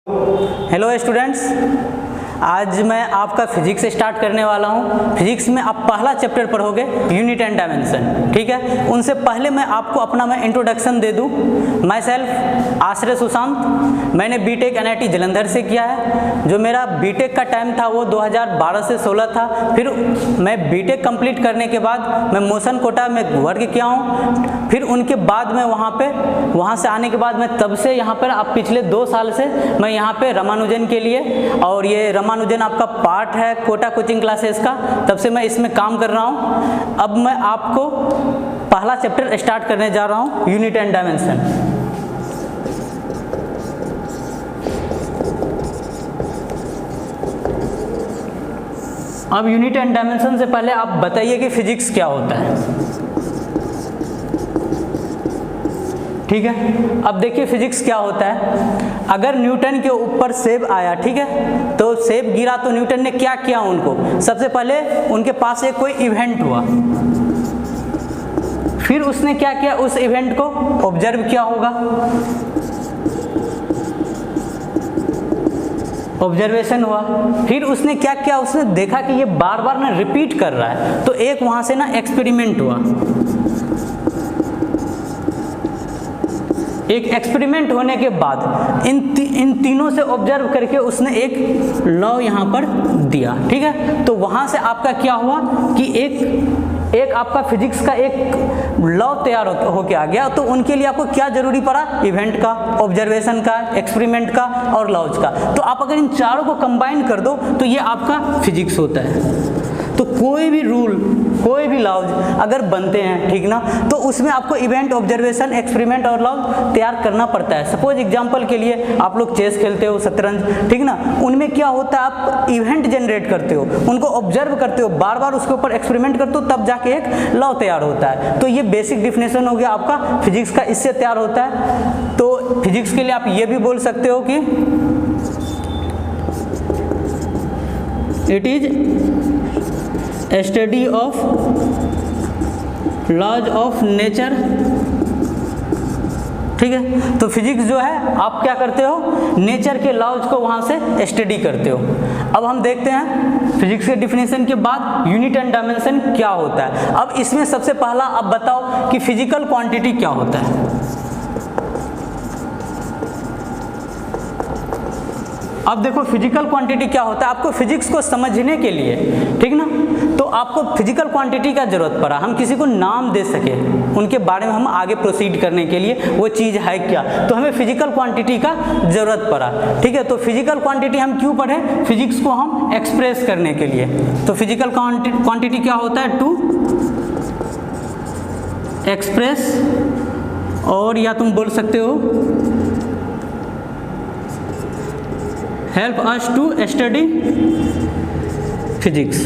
Hello students, आज मैं आपका फिजिक्स स्टार्ट करने वाला हूँ। फिजिक्स में आप पहला चैप्टर पढ़ोगे यूनिट एंड डायमेंशन, ठीक है। उनसे पहले मैं आपको अपना इंट्रोडक्शन दे दूँ। माई सेल्फ आश्रय सुशांत, मैंने बीटेक एनआईटी जालंधर से किया है। जो मेरा बीटेक का टाइम था वो 2012 से 16 था। फिर मैं बीटेक कंप्लीट करने के बाद मैं मोशन कोटा में वर्क किया हूँ। फिर उनके बाद मैं वहाँ से आने के बाद मैं तब से यहाँ पर अब पिछले 2 साल से मैं यहाँ पे रामानुजन के लिए, और ये रामानुजन आपका पार्ट है कोटा कोचिंग क्लासेस का, तब से मैं इसमें काम कर रहा हूँ। अब मैं आपको पहला चैप्टर स्टार्ट करने जा रहा हूँ, यूनिट एंड डायमेंशन। अब यूनिट एंड डायमेंशन से पहले आप बताइए कि फिजिक्स क्या होता है, ठीक है। अब देखिए फिजिक्स क्या होता है। अगर न्यूटन के ऊपर सेब आया, ठीक है, तो सेब गिरा तो न्यूटन ने क्या किया उनको, सबसे पहले उनके पास एक कोई इवेंट हुआ, फिर उसने क्या किया, उस इवेंट को ऑब्जर्व किया होगा, ऑब्जर्वेशन हुआ। फिर उसने क्या किया, उसने देखा कि ये बार बार ना रिपीट कर रहा है, तो एक वहां से ना एक्सपेरिमेंट हुआ। एक एक्सपेरिमेंट होने के बाद इन तीनों से ऑब्जर्व करके उसने एक लॉ यहाँ पर दिया, ठीक है। तो वहाँ से आपका क्या हुआ कि एक आपका फिजिक्स का एक लॉ तैयार होके आ गया। तो उनके लिए आपको क्या जरूरी पड़ा, इवेंट का, ऑब्जर्वेशन का, एक्सपेरिमेंट का और लॉज का। तो आप अगर इन चारों को कंबाइन कर दो तो ये आपका फिजिक्स होता है। तो कोई भी रूल, कोई भी लॉज अगर बनते हैं, ठीक ना, तो उसमें आपको इवेंट, ऑब्जर्वेशन, एक्सपेरिमेंट और लॉज तैयार करना पड़ता है। सपोज एग्जांपल के लिए आप लोग चेस खेलते हो, शतरंज, ठीक ना, उनमें क्या होता है, आप इवेंट जनरेट करते हो, उनको ऑब्जर्व करते हो, बार बार उसके ऊपर एक्सपेरिमेंट करते हो, तब जाके एक लॉ तैयार होता है। तो ये बेसिक डिफिनेशन हो गया आपका फिजिक्स का, इससे तैयार होता है। तो फिजिक्स के लिए आप ये भी बोल सकते हो कि it is study of laws of nature, ठीक है। तो फिजिक्स जो है आप क्या करते हो, नेचर के लॉज को वहां से स्टडी करते हो। अब हम देखते हैं फिजिक्स के डिफिनेशन के बाद यूनिट एंड डायमेंशन क्या होता है। अब इसमें सबसे पहला आप बताओ कि फिजिकल क्वांटिटी क्या होता है। अब देखो फिजिकल क्वांटिटी क्या होता है। आपको फिजिक्स को समझने के लिए, ठीक ना, तो आपको फिजिकल क्वांटिटी का जरूरत पड़ा, हम किसी को नाम दे सके, उनके बारे में हम आगे प्रोसीड करने के लिए वो चीज़ है क्या, तो हमें फिजिकल क्वांटिटी का जरूरत पड़ा, ठीक है। तो फिजिकल क्वांटिटी हम क्यों पढ़े, फिजिक्स को हम एक्सप्रेस करने के लिए। तो फिजिकल क्वांटिटी क्या होता है, टू एक्सप्रेस, और या तुम बोल सकते हो help us to study physics,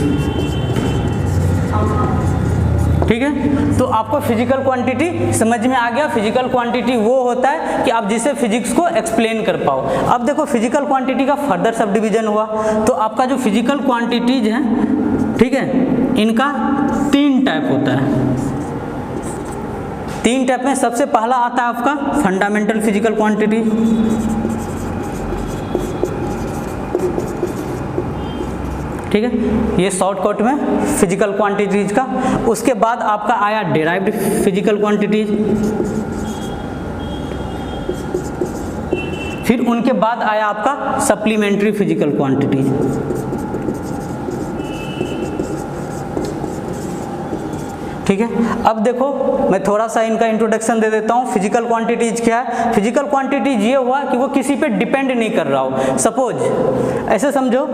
ठीक है। तो आपको फिजिकल क्वांटिटी समझ में आ गया। फिजिकल क्वांटिटी वो होता है कि आप जिसे फिजिक्स को एक्सप्लेन कर पाओ। अब देखो फिजिकल क्वांटिटी का फर्दर सब डिवीजन हुआ, तो आपका जो फिजिकल क्वांटिटीज हैं, ठीक है, इनका 3 टाइप होता है। 3 टाइप में सबसे पहला आता है आपका फंडामेंटल फिजिकल क्वांटिटी, ठीक है, ये शॉर्टकट में फिजिकल क्वांटिटीज का। उसके बाद आपका आया डिराइव्ड फिजिकल क्वांटिटीज, फिर उनके बाद आया आपका सप्लीमेंट्री फिजिकल क्वांटिटीज, ठीक है। अब देखो मैं थोड़ा सा इनका इंट्रोडक्शन दे देता हूँ। फिजिकल क्वांटिटीज क्या है, फिजिकल क्वांटिटीज ये हुआ कि वो किसी पे डिपेंड नहीं कर रहा हो। सपोज ऐसे समझो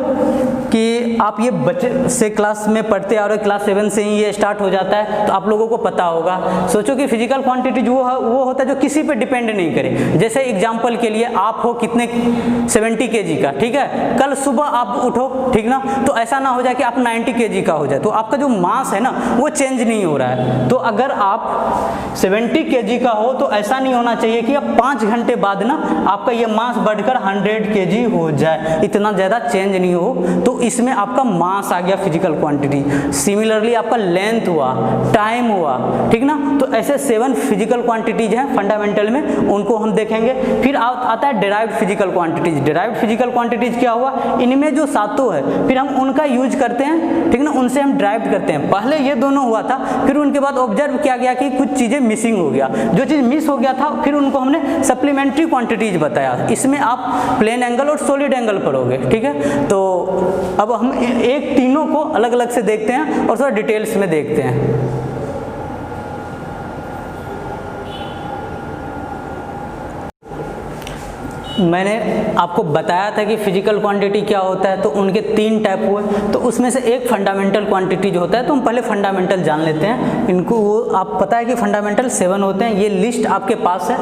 कि आप ये बच्चे से क्लास में पढ़ते आ रहे हो, क्लास 7 से ही ये स्टार्ट हो जाता है, तो आप लोगों को पता होगा। सोचो कि फिजिकल क्वांटिटीज वो होता है जो किसी पे डिपेंड नहीं करे। जैसे एग्जाम्पल के लिए आप हो कितने 70 kg का, ठीक है, कल सुबह आप उठो, ठीक ना, तो ऐसा ना हो जाए कि आप 90 kg का हो जाए, तो आपका जो मास है ना वो चेंज नहीं हो रहा रहा है। तो अगर आप 70 kg का हो तो ऐसा नहीं होना चाहिए कि अब 5 घंटे बाद ना आपका ये मास बढ़कर 100 kg हो जाए, इतना ज़्यादा चेंज नहीं हो। तो इसमें आपका मास आ गया फिजिकल क्वांटिटी। सिमिलरली आपका लेंथ हुआ, टाइम हुआ, ठीक ना। तो ऐसे 7 फिजिकल क्वांटिटीज हैं फंडामेंटल में, उनको हम देखेंगे। फिर आता है derived physical quantities. Derived physical quantities क्या हुआ, इनमें जो सातों है फिर हम उनका यूज करते हैं, ठीक ना, उनसे हम ड्राइव करते हैं। पहले ये दोनों हुआ था, फिर उनके बाद ऑब्जर्व किया गया कि कुछ चीज़ें मिसिंग हो गया, जो चीज़ मिस हो गया था फिर उनको हमने सप्लीमेंट्री क्वांटिटीज बताया। इसमें आप प्लेन एंगल और सॉलिड एंगल पढ़ोगे, ठीक है। तो अब हम एक तीनों को अलग अलग से देखते हैं और थोड़ा डिटेल्स में देखते हैं। मैंने आपको बताया था कि फिजिकल क्वांटिटी क्या होता है, तो उनके 3 टाइप हुए। तो उसमें से एक फंडामेंटल क्वांटिटी जो होता है, तो हम पहले फंडामेंटल जान लेते हैं। इनको वो आप पता है कि फंडामेंटल 7 होते हैं, ये लिस्ट आपके पास है,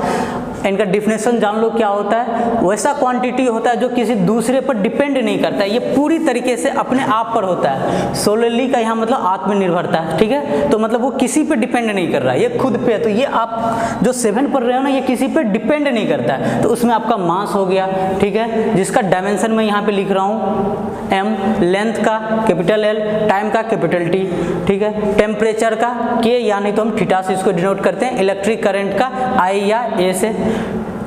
इनका डिफिनेशन जान लो क्या होता है। वैसा क्वांटिटी होता है जो किसी दूसरे पर डिपेंड नहीं करता है, ये पूरी तरीके से अपने आप पर होता है। सोलरली का यहाँ मतलब आत्मनिर्भरता है, ठीक है। तो मतलब वो किसी पे डिपेंड नहीं कर रहा है, ये खुद पे है। तो ये आप जो 7 पढ़ रहे हो ना, ये किसी पे डिपेंड नहीं करता है। तो उसमें आपका मास हो गया, ठीक है, जिसका डायमेंशन मैं यहाँ पे लिख रहा हूँ m, लेंथ का कैपिटल L, टाइम का कैपिटल T, ठीक है, टेम्परेचर का K, यानी तो हम थीटा से इसको डिनोट करते हैं, इलेक्ट्रिक करंट का I या A से,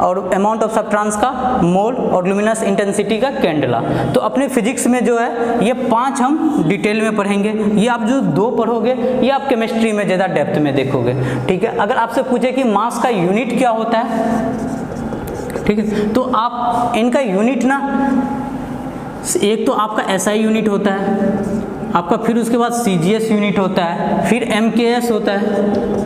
और अमाउंट ऑफ सब्सटेंस का मोल, और लुमिनस इंटेंसिटी का कैंडेला। तो अपने फिजिक्स में जो है ये 5 हम डिटेल में पढ़ेंगे। ये आप जो 2 पढ़ोगे ये आप केमिस्ट्री में ज़्यादा डेप्थ में देखोगे, ठीक है। अगर आपसे पूछे कि मास का यूनिट क्या होता है, ठीक है, तो आप इनका यूनिट ना, एक तो आपका SI यूनिट होता है आपका, फिर उसके बाद CGS यूनिट होता है, फिर MKS होता है,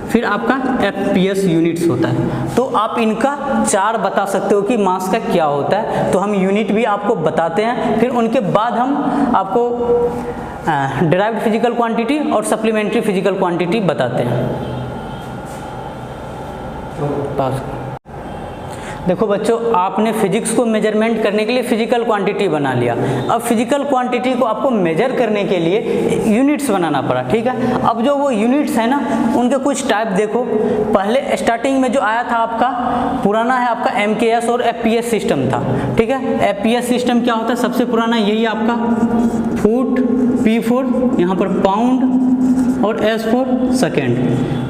फिर आपका FPS यूनिट्स होता है। तो आप इनका 4 बता सकते हो कि मास का क्या होता है। तो हम यूनिट भी आपको बताते हैं, फिर उनके बाद हम आपको डिराइव्ड फिजिकल क्वांटिटी और सप्लीमेंट्री फिजिकल क्वांटिटी बताते हैं। देखो बच्चों, आपने फिजिक्स को मेजरमेंट करने के लिए फिजिकल क्वांटिटी बना लिया। अब फिजिकल क्वांटिटी को आपको मेजर करने के लिए यूनिट्स बनाना पड़ा, ठीक है। अब जो वो यूनिट्स है ना, उनके कुछ टाइप देखो। पहले स्टार्टिंग में जो आया था आपका पुराना है आपका MKS और FPS सिस्टम था, ठीक है। FPS सिस्टम क्या होता है, सबसे पुराना यही आपका फुट, P फॉर यहाँ पर पाउंड और S फॉर सेकेंड।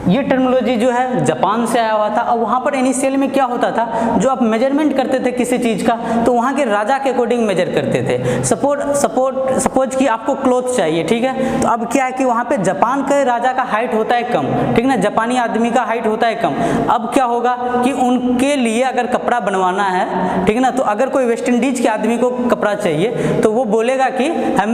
ये टर्मिनोलॉजी जो है जापान से आया हुआ था। अब वहाँ पर इनिशियल में क्या होता था, जो आप मेजरमेंट करते थे किसी चीज़ का, तो वहाँ के राजा के अकॉर्डिंग मेजर करते थे। सपोज कि आपको क्लॉथ चाहिए, ठीक है। तो अब क्या है कि वहाँ पे जापान के राजा का हाइट होता है कम, ठीक ना, जापानी आदमी का हाइट होता है कम। अब क्या होगा कि उनके लिए अगर कपड़ा बनवाना है, ठीक ना, तो अगर कोई वेस्ट इंडीज के आदमी को कपड़ा चाहिए तो वो बोलेगा कि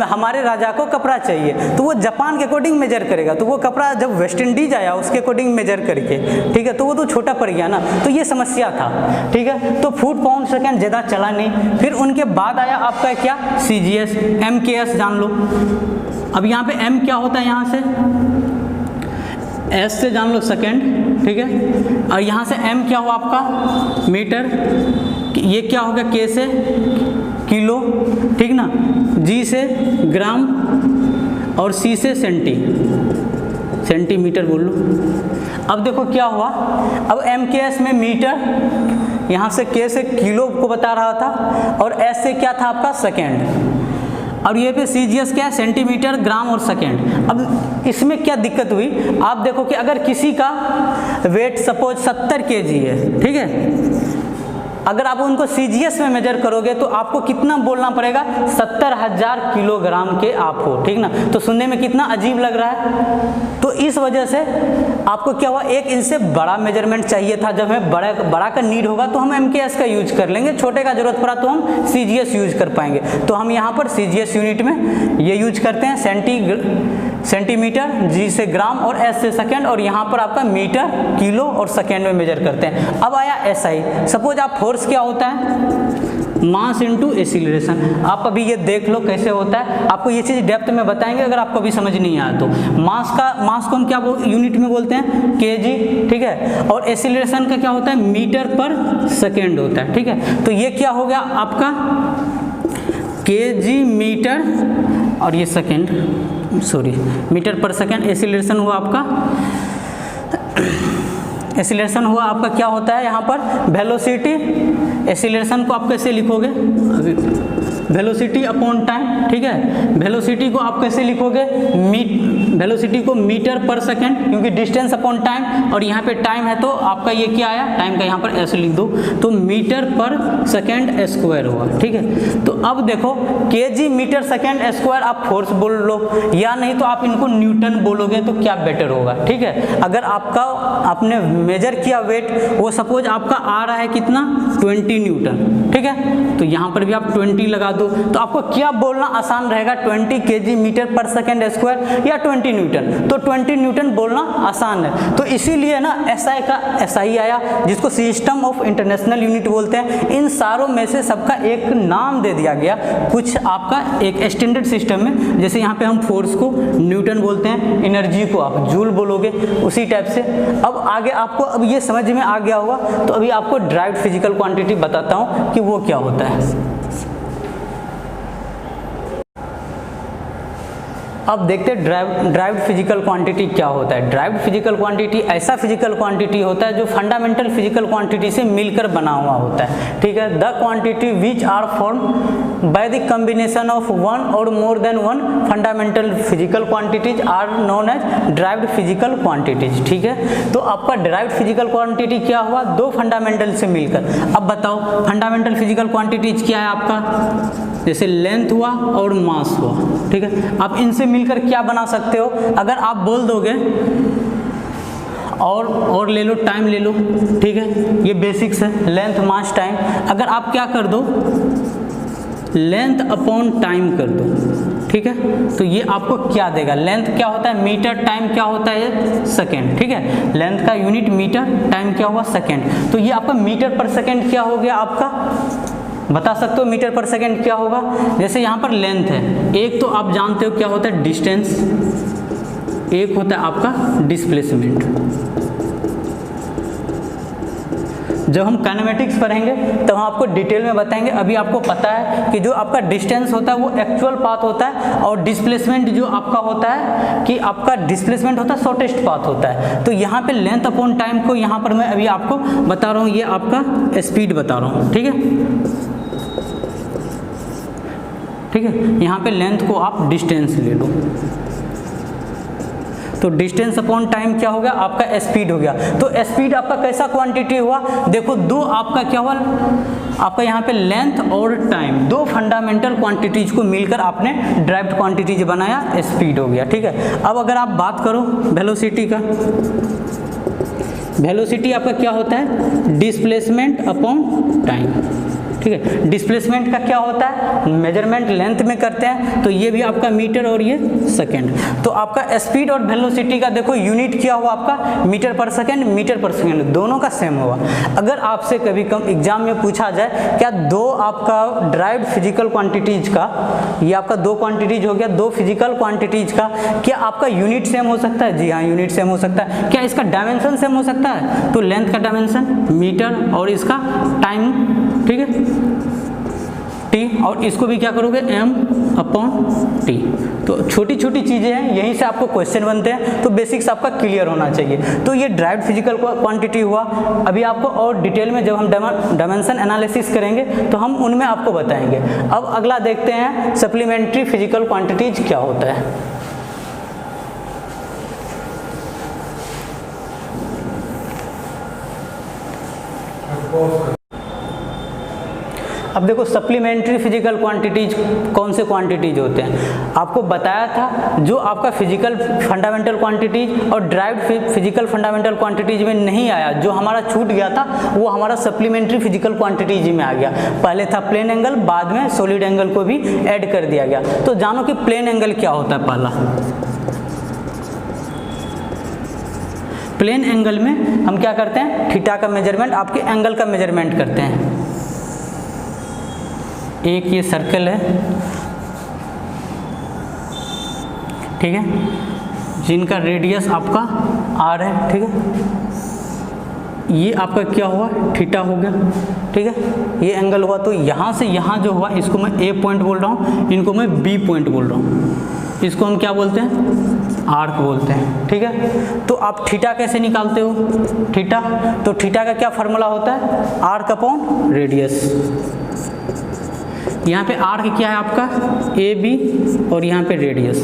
हमारे राजा को कपड़ा चाहिए, तो वो जापान के अकॉर्डिंग मेजर करेगा। तो वो कपड़ा जब वेस्ट इंडीज आया उसके अकॉर्डिंग मेजर करके, ठीक है, तो वो तो छोटा पड़ गया ना। तो ये समस्या था, ठीक है। तो फुट पाउंड सेकेंड ज़्यादा चला नहीं। फिर उनके बाद आया आपका क्या, CGS, MKS जान लो। अब यहाँ पे M क्या होता है, यहाँ से S से जान लो सेकेंड, ठीक है। और यहाँ से M क्या हुआ आपका मीटर, ये क्या होगा K से किलो, ठीक ना, G से ग्राम और C से सेंटीमीटर बोल लो। अब देखो क्या हुआ, अब MKS में मीटर, यहाँ से K से किलो को बता रहा था, और S से क्या था आपका सेकेंड, और ये पे CGS क्या है, सेंटीमीटर, ग्राम और सेकेंड। अब इसमें क्या दिक्कत हुई, आप देखो कि अगर किसी का वेट सपोज 70 kg है, ठीक है, अगर आप उनको CGS में मेजर करोगे तो आपको कितना बोलना पड़ेगा, 70,000 किलोग्राम के आप हो, ठीक ना। तो सुनने में कितना अजीब लग रहा है। तो इस वजह से आपको क्या हुआ, एक इनसे बड़ा मेजरमेंट चाहिए था। जब हमें बड़ा का नीड होगा तो हम MKS का यूज कर लेंगे, छोटे का जरूरत पड़ा तो हम CGS यूज कर पाएंगे। तो हम यहाँ पर CGS यूनिट में ये यूज करते हैं, सेंटीमीटर, G से ग्राम और S से सेकेंड, और यहाँ पर आपका मीटर, किलो और सेकेंड में मेजर करते हैं। अब आया SI। सपोज आप फोर्स क्या होता है, मास इनटू एक्सीलरेशन। आप अभी ये देख लो कैसे होता है, आपको ये चीज़ डेप्थ में बताएंगे अगर आपको अभी समझ नहीं आया तो। मास को हम क्या यूनिट में बोलते हैं, kg, ठीक है। और एक्सीलरेशन का क्या होता है, मीटर पर सेकेंड होता है, ठीक है। तो ये क्या हो गया आपका kg मीटर और ये सेकेंड, सॉरी मीटर पर सेकेंड। एक्सीलरेशन हुआ आपका, एक्सीलरेशन हुआ आपका क्या होता है यहाँ पर वेलोसिटी। एक्सीलरेशन को आप कैसे लिखोगे, वेलोसिटी अपॉन टाइम, ठीक है। वेलोसिटी को आप कैसे लिखोगे, वेलोसिटी को मीटर पर सेकेंड, क्योंकि डिस्टेंस अपॉन टाइम, और यहाँ पे टाइम है तो आपका ये क्या आया, टाइम का यहाँ पर ऐसे लिख दो, तो मीटर पर सेकेंड स्क्वायर हुआ, ठीक है। तो अब देखो केजी मीटर सेकेंड स्क्वायर आप फोर्स बोल लो, या नहीं तो आप इनको न्यूटन बोलोगे तो क्या बेटर होगा, ठीक है। अगर आपका आपने मेजर किया वेट, वो सपोज आपका आ रहा है कितना 20 न्यूटन, ठीक है, तो यहाँ पर भी आप 20 लगा दो, तो आपको क्या बोलना आसान रहेगा, 20 केजी मीटर पर सेकेंड स्क्वायर या 20 न्यूटन, तो 20 न्यूटन बोलना आसान है। तो इसीलिए ना एसआई का एसआई आया, जिसको सिस्टम ऑफ इंटरनेशनल यूनिट बोलते हैं। इन सारों में से सबका एक नाम दे दिया गया, कुछ आपका एक स्टैंडर्ड सिस्टम में, जैसे यहाँ पे हम फोर्स को न्यूटन बोलते हैं, एनर्जी को आप जूल बोलोगे, उसी टाइप से। अब आगे आपको अब ये समझ में आ गया होगा, तो अभी आपको ड्राइव्ड फिजिकल क्वांटिटी बताता हूँ कि वो क्या होता है। अब देखते हैं ड्राइव्ड फिजिकल क्वांटिटी क्या होता है। ड्राइव्ड फिजिकल क्वांटिटी ऐसा फिजिकल क्वांटिटी होता है जो फंडामेंटल फिजिकल क्वांटिटी से मिलकर बना हुआ होता है, ठीक है। The quantity which are form by the combination of one or more than one fundamental physical quantities are known as derived physical quantities, ठीक है। तो आपका ड्राइव्ड फिजिकल क्वांटिटी क्या हुआ, दो फंडामेंटल से मिलकर। अब बताओ फंडामेंटल फिजिकल क्वांटिटीज क्या है आपका, जैसे लेंथ हुआ और मास हुआ, ठीक है। आप इनसे मिलकर क्या बना सकते हो, अगर आप बोल दोगे और ले लो, टाइम ले लो, ठीक है, ये बेसिक्स है, लेंथ मास टाइम। अगर आप क्या कर दो, लेंथ अपॉन टाइम कर दो, ठीक है, तो ये आपको क्या देगा, लेंथ क्या होता है मीटर, टाइम क्या होता है सेकेंड, ठीक है। लेंथ का यूनिट मीटर, टाइम क्या हुआ सेकेंड, तो ये आपका मीटर पर सेकेंड क्या हो गया, आपका बता सकते हो मीटर पर सेकेंड क्या होगा। जैसे यहाँ पर लेंथ है, एक तो आप जानते हो क्या होता है डिस्टेंस, एक होता है आपका डिस्प्लेसमेंट। जब हम काइनेमेटिक्स पढ़ेंगे तो हम आपको डिटेल में बताएंगे। अभी आपको पता है कि जो आपका डिस्टेंस होता है वो एक्चुअल पाथ होता है, और डिस्प्लेसमेंट जो आपका होता है कि आपका डिस्प्लेसमेंट होता है शॉर्टेस्ट पाथ होता है। तो यहाँ पे लेंथ अपॉन टाइम को यहाँ पर मैं अभी आपको बता रहा हूँ, ये आपका स्पीड बता रहा हूँ, ठीक है, ठीक है। यहाँ पे लेंथ को आप डिस्टेंस ले लो, तो डिस्टेंस अपॉन टाइम क्या हो गया, आपका स्पीड हो गया। तो स्पीड आपका कैसा क्वांटिटी हुआ, देखो दो आपका क्या हुआ, आपका यहाँ पे लेंथ और टाइम, दो फंडामेंटल क्वांटिटीज को मिलकर आपने ड्राइव्ड क्वांटिटीज बनाया, स्पीड हो गया, ठीक है। अब अगर आप बात करो वेलोसिटी का, वेलोसिटी आपका क्या होता है डिस्प्लेसमेंट अपॉन टाइम, ठीक है। डिस्प्लेसमेंट का क्या होता है, मेजरमेंट लेंथ में करते हैं, तो ये भी आपका मीटर और ये सेकंड। तो आपका स्पीड और वेलोसिटी का देखो यूनिट क्या हुआ आपका, मीटर पर सेकंड, मीटर पर सेकंड, दोनों का सेम हुआ। अगर आपसे कभी कम एग्जाम में पूछा जाए क्या दो आपका ड्राइव्ड फिजिकल क्वांटिटीज का, ये आपका दो क्वांटिटीज हो गया, दो फिजिकल क्वांटिटीज का, क्या आपका यूनिट सेम हो सकता है, जी हाँ यूनिट सेम हो सकता है। क्या इसका डायमेंशन सेम हो सकता है, तो लेंथ का डायमेंशन मीटर और इसका टाइम, ठीक है, टी, और इसको भी क्या करोगे m अपॉन टी। तो छोटी छोटी चीज़ें हैं, यहीं से आपको क्वेश्चन बनते हैं, तो बेसिक्स आपका क्लियर होना चाहिए। तो ये ड्राइव्ड फिजिकल क्वांटिटी हुआ। अभी आपको और डिटेल में जब हम डायमेंशन एनालिसिस करेंगे तो हम उनमें आपको बताएंगे। अब अगला देखते हैं सप्लीमेंट्री फिजिकल क्वांटिटीज क्या होता है। अब देखो सप्लीमेंट्री फिजिकल क्वांटिटीज कौन से क्वांटिटीज होते हैं, आपको बताया था जो आपका फिजिकल फंडामेंटल क्वांटिटीज और ड्राइव्ड फिजिकल फंडामेंटल क्वांटिटीज में नहीं आया, जो हमारा छूट गया था वो हमारा सप्लीमेंट्री फिजिकल क्वांटिटीज में आ गया। पहले था प्लेन एंगल, बाद में सॉलिड एंगल को भी ऐड कर दिया गया। तो जानो कि प्लेन एंगल क्या होता है। पहला प्लेन एंगल में हम क्या करते हैं, थीटा का मेजरमेंट, आपके एंगल का मेजरमेंट करते हैं। एक ये सर्कल है, ठीक है, जिनका रेडियस आपका r है, ठीक है, ये आपका क्या हुआ थीटा हो गया। ठीक है, ये एंगल हुआ। तो यहाँ से यहाँ जो हुआ इसको मैं ए पॉइंट बोल रहा हूँ, इनको मैं बी पॉइंट बोल रहा हूँ। इसको हम क्या बोलते हैं? आर्क बोलते हैं। ठीक है, तो आप थीटा कैसे निकालते हो? थीटा, तो थीटा का क्या फार्मूला होता है? Arc upon radius. यहाँ पे आर्क क्या है आपका? ए बी, और यहाँ पे रेडियस।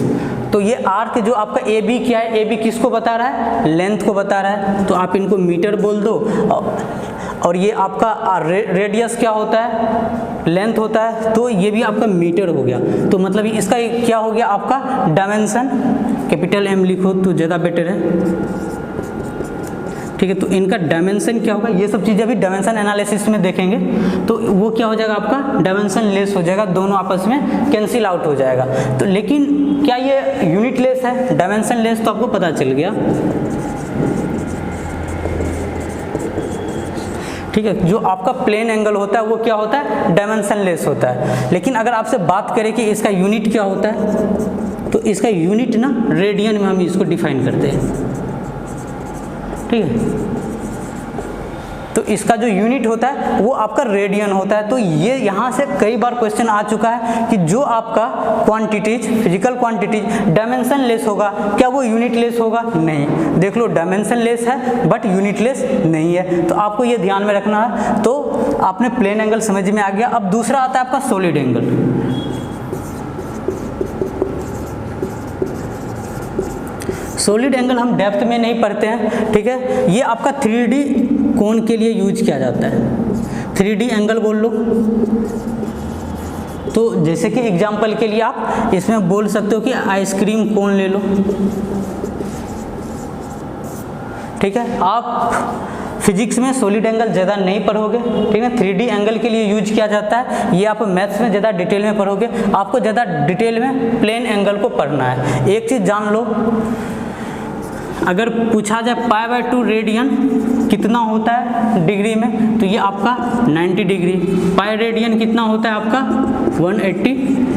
तो ये आर्क जो आपका ए बी क्या है? ए बी किसको बता रहा है? लेंथ को बता रहा है। तो आप इनको मीटर बोल दो। और ये आपका रेडियस क्या होता है? लेंथ होता है। तो ये भी आपका मीटर हो गया। तो मतलब इसका क्या हो गया आपका? डायमेंशन। कैपिटल एम लिखो तो ज़्यादा बेटर है। ठीक है, तो इनका डायमेंशन क्या होगा? ये सब चीज़ें अभी डायमेंशन एनालिसिस में देखेंगे। तो वो क्या हो जाएगा आपका? डायमेंशन लेस हो जाएगा, दोनों आपस में कैंसिल आउट हो जाएगा। तो लेकिन क्या ये यूनिट लेस है? डायमेंशन लेस तो आपको पता चल गया। ठीक है, जो आपका प्लेन एंगल होता है वो क्या होता है? डायमेंशन लेस होता है। लेकिन अगर आपसे बात करें कि इसका यूनिट क्या होता है, तो इसका यूनिट ना रेडियन में हम इसको डिफाइन करते हैं। ठीक है, तो इसका जो यूनिट होता है वो आपका रेडियन होता है। तो ये यहाँ से कई बार क्वेश्चन आ चुका है कि जो आपका quantities, physical quantities dimension less होगा, क्या वो यूनिट लेस होगा? नहीं। देख लो, डायमेंशन लेस है बट यूनिट लेस नहीं है। तो आपको ये ध्यान में रखना है। तो आपने प्लेन एंगल समझ में आ गया। अब दूसरा आता है आपका सॉलिड एंगल। सॉलिड एंगल हम डेप्थ में नहीं पढ़ते हैं। ठीक है, ये आपका 3D कोण के लिए यूज किया जाता है। 3D एंगल बोल लो। तो जैसे कि एग्जांपल के लिए आप इसमें बोल सकते हो कि आइसक्रीम कोण ले लो। ठीक है, आप फिजिक्स में सॉलिड एंगल ज़्यादा नहीं पढ़ोगे। ठीक है, 3D एंगल के लिए यूज किया जाता है। ये आप मैथ्स में ज़्यादा डिटेल में पढ़ोगे। आपको ज़्यादा डिटेल में प्लेन एंगल को पढ़ना है। एक चीज़ जान लो, अगर पूछा जाए π/2 रेडियन कितना होता है डिग्री में, तो ये आपका 90 डिग्री। पाई रेडियन कितना होता है आपका? 180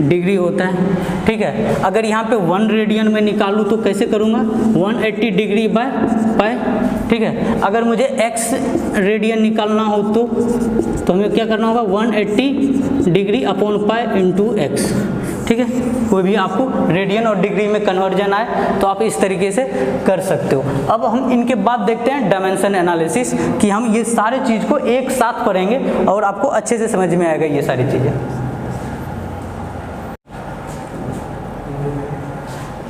डिग्री होता है। ठीक है, अगर यहाँ पे 1 रेडियन में निकालूँ तो कैसे करूँगा? 180 डिग्री बाय पाई। ठीक है, अगर मुझे x रेडियन निकालना हो तो हमें क्या करना होगा? 180 degree upon pi into x. ठीक है, कोई भी आपको रेडियन और डिग्री में कन्वर्जन आए तो आप इस तरीके से कर सकते हो। अब हम इनके बाद देखते हैं डायमेंशन एनालिसिस, कि हम ये सारी चीज़ को एक साथ पढ़ेंगे और आपको अच्छे से समझ में आएगा ये सारी चीज़ें।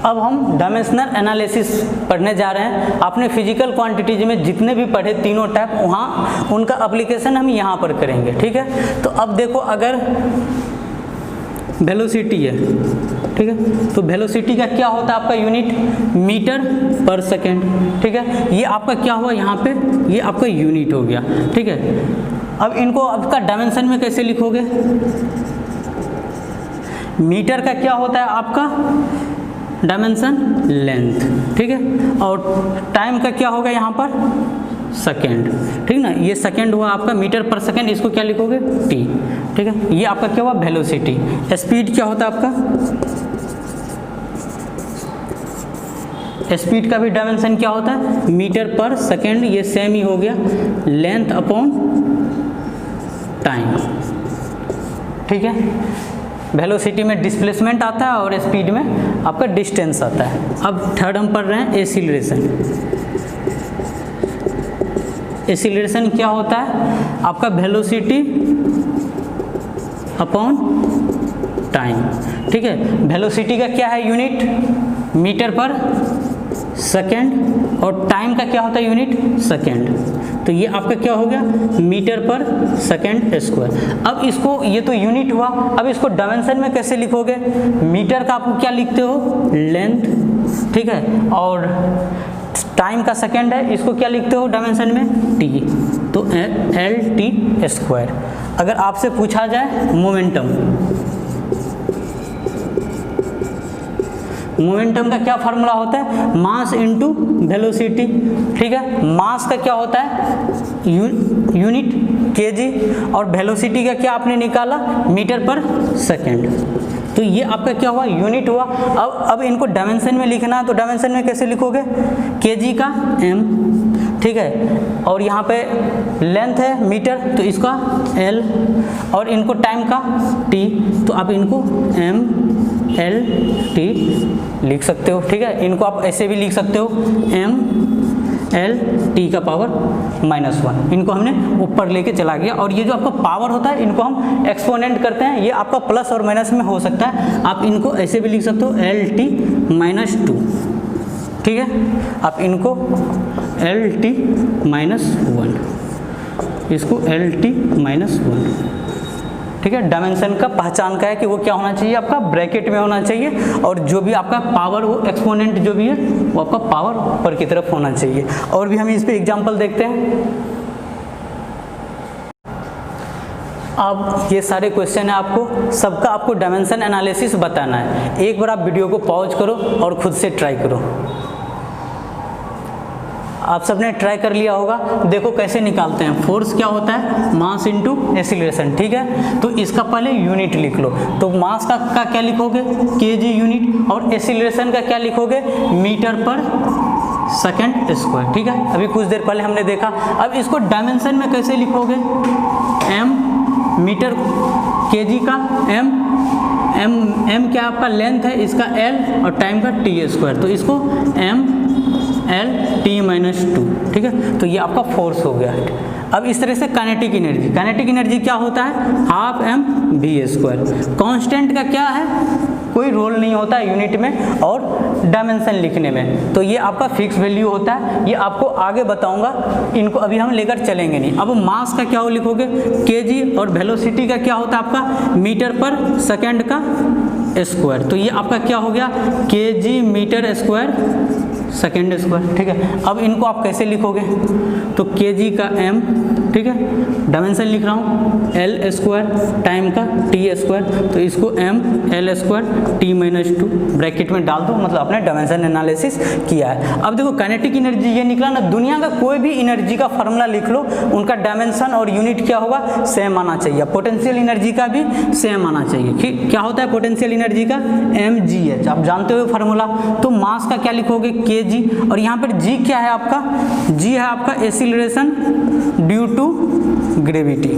अब हम डायमेंशनल एनालिसिस पढ़ने जा रहे हैं। आपने फिजिकल क्वांटिटीज में जितने भी पढ़े तीनों टाइप, वहाँ उनका एप्लीकेशन हम यहाँ पर करेंगे। ठीक है, तो अब देखो, अगर वेलोसिटी है, ठीक है, तो वेलोसिटी का क्या होता है आपका यूनिट? मीटर पर सेकेंड। ठीक है, ये आपका क्या हुआ यहाँ पे? ये आपका यूनिट हो गया। ठीक है, अब इनको आपका डायमेंशन में कैसे लिखोगे? मीटर का क्या होता है आपका? Dimension length. ठीक है, और टाइम का क्या होगा यहाँ पर? सेकेंड। ठीक ना, ये सेकेंड हुआ आपका मीटर पर सेकेंड, इसको क्या लिखोगे? टी। ठीक है, ये आपका क्या हुआ? वेलोसिटी। स्पीड क्या होता है आपका? स्पीड का भी डायमेंशन क्या होता है? मीटर पर सेकेंड, ये सेम ही हो गया। Length upon time. ठीक है, वेलोसिटी में डिस्प्लेसमेंट आता है और स्पीड में आपका डिस्टेंस आता है। अब थर्ड हम पढ़ रहे हैं एक्सीलरेशन। एक्सीलरेशन क्या होता है आपका? Velocity upon time. ठीक है, वेलोसिटी का क्या है यूनिट? मीटर पर सेकेंड, और टाइम का क्या होता है यूनिट? सेकेंड। तो ये आपका क्या हो गया? मीटर पर सेकेंड स्क्वायर। अब इसको, ये तो यूनिट हुआ, अब इसको डायमेंशन में कैसे लिखोगे? मीटर का आपको क्या लिखते हो? लेंथ। ठीक है, और टाइम का सेकेंड है, इसको क्या लिखते हो डायमेंशन में? टी। तो LT स्क्वायर। अगर आपसे पूछा जाए मोमेंटम, मोमेंटम का क्या फार्मूला होता है? Mass into velocity. ठीक है, मास का क्या होता है? यूनिट केजी, और वेलोसिटी का क्या आपने निकाला? मीटर पर सेकेंड। तो ये आपका क्या हुआ? यूनिट हुआ। अब इनको डायमेंशन में लिखना है, तो डायमेंशन में कैसे लिखोगे? केजी का m। ठीक है, और यहाँ पे लेंथ है मीटर तो इसका L, और इनको टाइम का T, तो आप इनको MLT लिख सकते हो। ठीक है, इनको आप ऐसे भी लिख सकते हो MLT का पावर -1, इनको हमने ऊपर लेके चला गया। और ये जो आपका पावर होता है इनको हम एक्सपोनेंट करते हैं, ये आपका प्लस और माइनस में हो सकता है, आप इनको ऐसे भी लिख सकते हो LT -2। ठीक है, आप इनको LT -1, इसको LT -1। ठीक है, डायमेंशन का पहचान का है कि वो क्या होना चाहिए, आपका ब्रैकेट में होना चाहिए, और जो भी आपका पावर हो एक्सपोनेंट जो भी है वो आपका पावर ऊपर की तरफ होना चाहिए। और भी हम इस पे एग्जांपल देखते हैं। अब ये सारे क्वेश्चन है, आपको सबका आपको डायमेंशन एनालिसिस बताना है। एक बार आप वीडियो को पॉज करो और खुद से ट्राई करो। आप सबने ट्राई कर लिया होगा, देखो कैसे निकालते हैं। फोर्स क्या होता है, मास इनटू एक्सीलरेशन। ठीक है, तो इसका पहले यूनिट लिख लो, तो मास का क्या लिखोगे, kg यूनिट, और एक्सीलरेशन का क्या लिखोगे, मीटर पर सेकंड स्क्वायर। ठीक है, अभी कुछ देर पहले हमने देखा। अब इसको डायमेंशन में कैसे लिखोगे, m मीटर, kg का m क्या आपका लेंथ है, इसका l, और टाइम का t², तो इसको MLT -2। ठीक है, तो ये आपका फोर्स हो गया। अब इस तरह से काइनेटिक एनर्जी क्या होता है, 12mv²। कांस्टेंट का क्या है, कोई रोल नहीं होता है यूनिट में और डायमेंशन लिखने में, तो ये आपका फिक्स वैल्यू होता है। ये आपको आगे बताऊंगा, इनको अभी हम लेकर चलेंगे नहीं। अब मास का क्या हो लिखोगे, kg, और वेलोसिटी का क्या होता है आपका, मीटर पर सेकंड का स्क्वायर, तो ये आपका क्या हो गया, kg metre square second square. ठीक है, अब इनको आप कैसे लिखोगे, तो kg का m, ठीक है, डायमेंशन लिख रहा हूँ L², टाइम का t², तो इसको ML² t-2 ब्रैकेट में डाल दो, मतलब आपने डायमेंशन एनालिसिस किया है। अब देखो काइनेटिक एनर्जी ये निकला ना, दुनिया का कोई भी एनर्जी का फार्मूला लिख लो, उनका डायमेंशन और यूनिट क्या होगा, सेम आना चाहिए। पोटेंशियल एनर्जी का भी सेम आना चाहिए। क्या होता है पोटेंशियल एनर्जी का, mgh, आप जानते हो फार्मूला। तो मास का क्या लिखोगे, kg, और यहाँ पर g क्या है आपका, g है आपका एक्सीलरेशन ड्यू टू ग्रेविटी।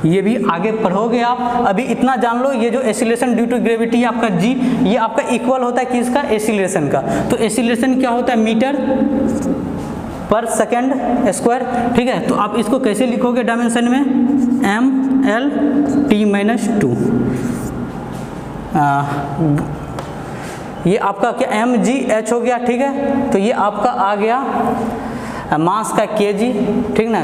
ये भी आगे पढ़ोगे आप, अभी इतना जान लो, ये जो एक्सीलरेशन ड्यू टू ग्रेविटी है आपका g, ये आपका इक्वल होता है किसका, एक्सीलरेशन का। तो एक्सीलरेशन क्या होता है, मीटर पर सेकंड स्क्वायर। ठीक है, तो आप इसको कैसे लिखोगे डायमेंशन में, MLT -2। ये आपका क्या mgh हो गया। ठीक है, तो ये आपका आ गया मास का kg, ठीक ना,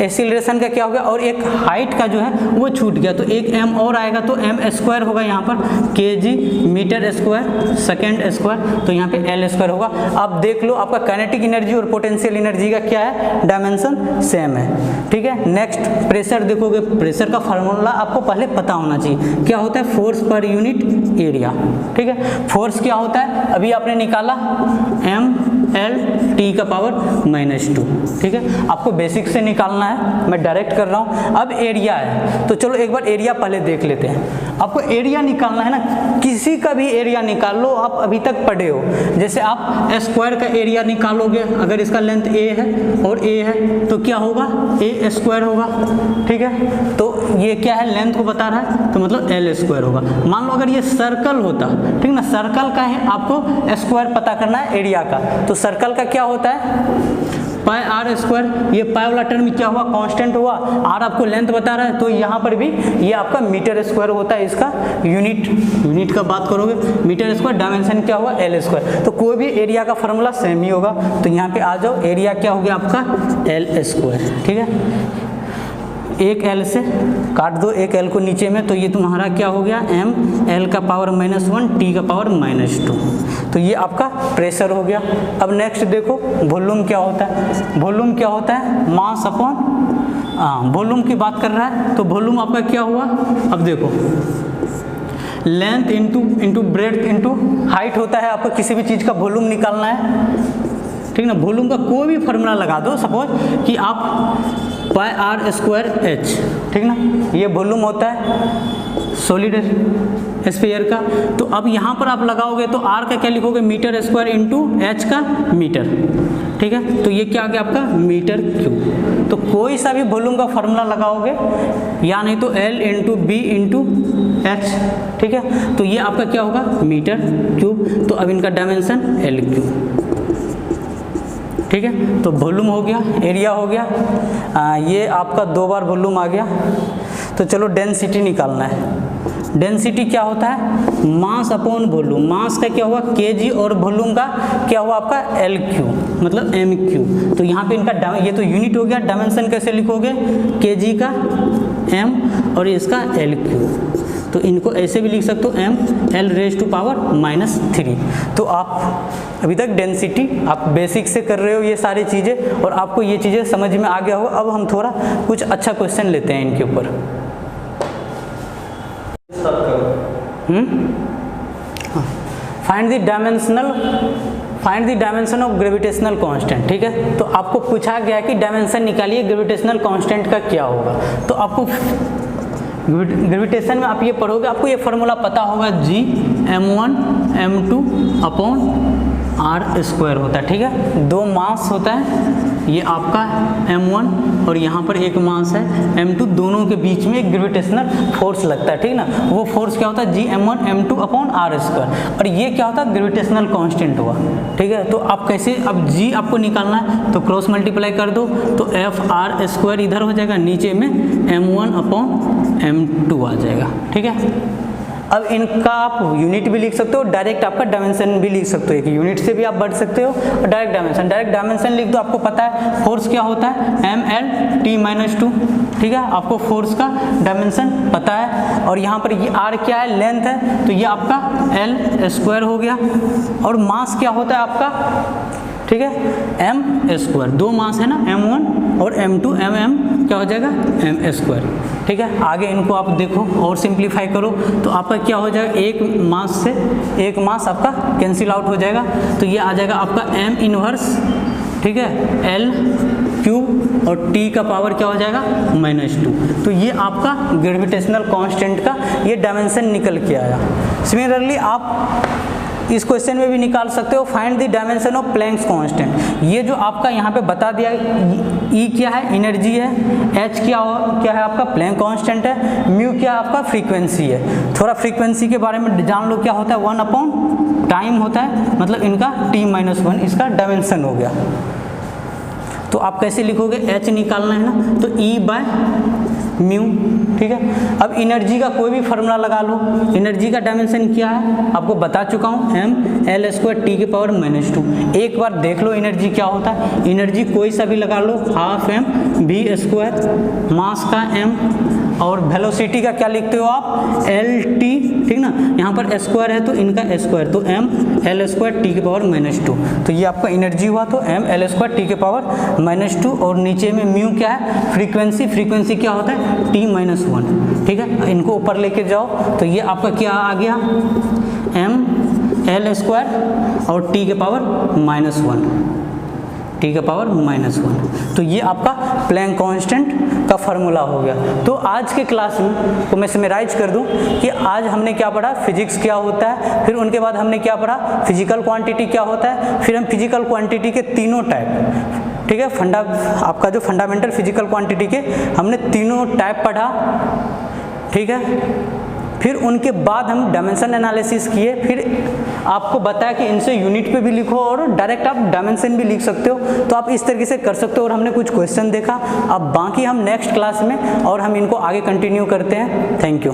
एक्सीलरेशन का क्या हो गया, और एक हाइट का जो है वो छूट गया, तो एक m और आएगा, तो m² होगा यहाँ पर, kg metre square second square, तो यहाँ पे L² होगा। अब देख लो आपका काइनेटिक एनर्जी और पोटेंशियल एनर्जी का क्या है, डायमेंशन सेम है। ठीक है, नेक्स्ट प्रेशर देखोगे, प्रेशर का फार्मूला आपको पहले पता होना चाहिए, क्या होता है, फोर्स पर यूनिट एरिया। ठीक है, फोर्स क्या होता है, अभी आपने निकाला MLT का पावर -2। ठीक है, आपको बेसिक से निकालना है, मैं डायरेक्ट कर रहा हूँ। अब एरिया है, तो चलो एक बार एरिया पहले देख लेते हैं। आपको एरिया निकालना है ना, किसी का भी एरिया निकाल लो, आप अभी तक पढ़े हो। जैसे आप स्क्वायर का एरिया निकालोगे, अगर इसका लेंथ a है और a है, तो क्या होगा, a² होगा। ठीक है, तो ये क्या है, लेंथ को बता रहा है, तो मतलब L² होगा। मान लो अगर ये सर्कल होता, ठीक ना, सर्कल का है, आपको स्क्वायर पता करना है एरिया का, तो सर्कल का क्या होता है, πr²। ये पाई वाला टर्म क्या हुआ, कांस्टेंट हुआ, r आपको लेंथ बता रहा है, तो यहाँ पर भी ये आपका मीटर स्क्वायर होता है। इसका यूनिट का बात करोगे, मीटर स्क्वायर, डायमेंशन क्या हुआ, L²। तो कोई भी एरिया का फार्मूला सेम ही होगा, तो यहाँ पे आ जाओ, एरिया क्या हो गया आपका, L²। ठीक है, एक L से काट दो, एक L को नीचे में, तो ये तुम्हारा क्या हो गया, ML का पावर -1 T का पावर -2। तो ये आपका प्रेशर हो गया। अब नेक्स्ट देखो वॉल्यूम क्या होता है, वॉल्यूम क्या होता है, मास अपॉन, वॉल्यूम की बात कर रहा है, तो वॉल्यूम आपका क्या हुआ, अब देखो length into breadth into height होता है। आपको किसी भी चीज़ का वॉल्यूम निकालना है, ठीक ना, वॉल्यूम का कोई भी फार्मूला लगा दो, सपोज कि आप πr²h, ठीक ना, ये वॉल्यूम होता है सॉलिड स्फीयर का। तो अब यहाँ पर आप लगाओगे तो r का क्या लिखोगे, मीटर स्क्वायर इंटू h का मीटर। ठीक है। तो ये क्या आ गया आपका मीटर क्यूब। तो कोई सा भी वॉल्यूम का फॉर्मूला लगाओगे या नहीं तो L into B into H, ठीक है। तो ये आपका क्या होगा मीटर क्यूब। तो अब इनका डायमेंशन L क्यूब, ठीक है। तो वॉल्यूम हो गया, एरिया हो गया, ये आपका 2 बार वॉल्यूम आ गया। तो चलो डेंसिटी निकालना है। डेंसिटी क्या होता है मास अपॉन वॉल्यूम। मास का क्या हुआ kg और वॉल्यूम का क्या हुआ आपका LQ मतलब MQ। तो यहाँ पे इनका ये तो यूनिट हो गया। डायमेंशन कैसे लिखोगे kg का m और इसका LQ। तो इनको ऐसे भी लिख सकते हो m L raise to power -3। तो आप अभी तक डेंसिटी आप बेसिक से कर रहे हो ये सारी चीज़ें और आपको ये चीज़ें समझ में आ गया होगा। अब हम थोड़ा कुछ अच्छा क्वेश्चन लेते हैं इनके ऊपर। Find the dimension of gravitational constant, ठीक है। तो आपको पूछा गया कि डायमेंशन निकालिए ग्रेविटेशनल कांस्टेंट का क्या होगा। तो आपको ग्रेविटेशन में आप ये पढ़ोगे, आपको ये फॉर्मूला पता होगा G m1 m2 upon r square होता है, ठीक है। 2 मास होता है, ये आपका m1 और यहाँ पर एक मास है m2, दोनों के बीच में एक ग्रेविटेशनल फोर्स लगता है, ठीक ना। वो फोर्स क्या होता है G m1 m2 upon r square. और ये क्या होता है ग्रेविटेशनल कांस्टेंट हुआ, ठीक है। तो आप कैसे, अब G आपको निकालना है तो क्रॉस मल्टीप्लाई कर दो तो f r स्क्वायर इधर हो जाएगा, नीचे में m1 अपॉन m2 आ जाएगा, ठीक है। अब इनका आप यूनिट भी लिख सकते हो, डायरेक्ट आपका डायमेंशन भी लिख सकते हो। एक यूनिट से भी आप बढ़ सकते हो और डायरेक्ट डायमेंशन लिख दो। आपको पता है फोर्स क्या होता है mL/t-2, ठीक है। आपको फोर्स का डायमेंशन पता है। और यहाँ पर ये r क्या है लेंथ है, तो ये आपका L स्क्वायर हो गया। और मास क्या होता है आपका, ठीक है m स्क्वायर। 2 मास है ना m1 और m2, mm क्या हो जाएगा m स्क्वायर, ठीक है। आगे इनको आप देखो और सिंप्लीफाई करो तो आपका क्या हो जाएगा, एक मास से एक मास आपका कैंसिल आउट हो जाएगा। तो ये आ जाएगा आपका m इनवर्स, ठीक है L क्यूब और t का पावर क्या हो जाएगा -2। तो ये आपका ग्रेविटेशनल कांस्टेंट का ये डायमेंशन निकल के आया। सिमिलरली आप इस क्वेश्चन में भी निकाल सकते हो, find the dimension of Planck's constant. ये जो आपका यहाँ पे बता दिया, E क्या है एनर्जी है, H क्या है आपका प्लैंक कांस्टेंट है, म्यू क्या है आपका फ्रीक्वेंसी है। थोड़ा फ्रीक्वेंसी के बारे में जान लो, क्या होता है 1 अपॉन टाइम होता है, मतलब इनका t-1 इसका डायमेंशन हो गया। तो आप कैसे लिखोगे, H निकालना है ना, तो E/म्यू, ठीक है। अब एनर्जी का कोई भी फार्मूला लगा लो। एनर्जी का डायमेंशन क्या है आपको बता चुका हूँ, mL² t⁻²। एक बार देख लो एनर्जी क्या होता है। एनर्जी कोई सा भी लगा लो, 12mv², मास का m और वेलोसिटी का क्या लिखते हो आप lt, ठीक ना। यहाँ पर स्क्वायर है तो इनका स्क्वायर, तो mL² t⁻²। तो ये आपका एनर्जी हुआ, तो mL² t⁻²। और नीचे में म्यू क्या है फ्रीक्वेंसी क्या होता है t-1, ठीक है। इनको ऊपर लेके जाओ तो ये आपका क्या आ गया mL² और t⁻1। तो ये आपका प्लैंक कांस्टेंट का फार्मूला हो गया। तो आज के क्लास में को मैं समराइज कर दूं कि आज हमने क्या पढ़ा, फिजिक्स क्या होता है, फिर उनके बाद हमने क्या पढ़ा फिजिकल क्वांटिटी क्या होता है, फिर हम फिजिकल क्वांटिटी के तीनों टाइप, ठीक है, आपका जो फंडामेंटल फिजिकल क्वांटिटी के हमने तीनों टाइप पढ़ा, ठीक है। फिर उनके बाद हम डायमेंशन एनालिसिस किए, फिर आपको बताया कि इनसे यूनिट पे भी लिखो और डायरेक्ट आप डायमेंशन भी लिख सकते हो। तो आप इस तरीके से कर सकते हो और हमने कुछ क्वेश्चन देखा। अब बाकी हम नेक्स्ट क्लास में और हम इनको आगे कंटिन्यू करते हैं। Thank you.